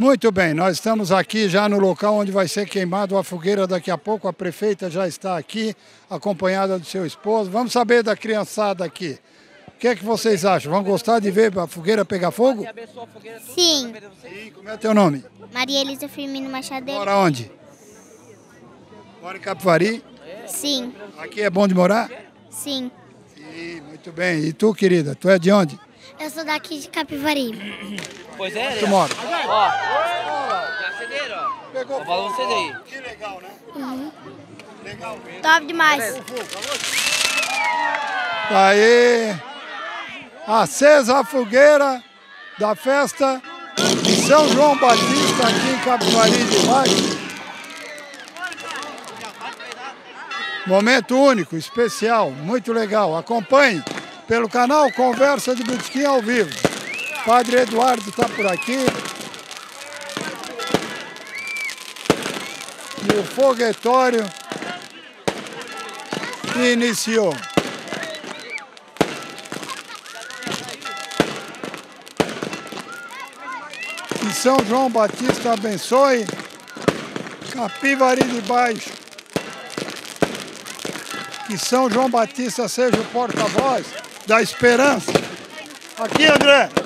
Muito bem, nós estamos aqui já no local onde vai ser queimado a fogueira daqui a pouco. A prefeita já está aqui, acompanhada do seu esposo. Vamos saber da criançada aqui. O que é que vocês acham? Vão gostar de ver a fogueira pegar fogo? Sim. Sim, como é o teu nome? Maria Elisa Firmino Machadeiro. Mora onde? Mora em Capivari? Sim. Aqui é bom de morar? Sim. Sim, muito bem. E tu, querida, tu é de onde? Eu sou daqui de Capivari. Pois é, Tu mora? Ó, já acenderam, ó. Pegou Só falta vocês aí. Que legal, né? Legal mesmo. Top demais. Tá aí, acesa a fogueira da festa de São João Batista aqui em Capivari de Baixo. Momento único, especial, muito legal. Acompanhe pelo canal Conversa de Botequim ao vivo. Padre Eduardo está por aqui. E o foguetório iniciou. Que São João Batista abençoe Capivari de Baixo. Que São João Batista seja o porta-voz da esperança. Aqui, André.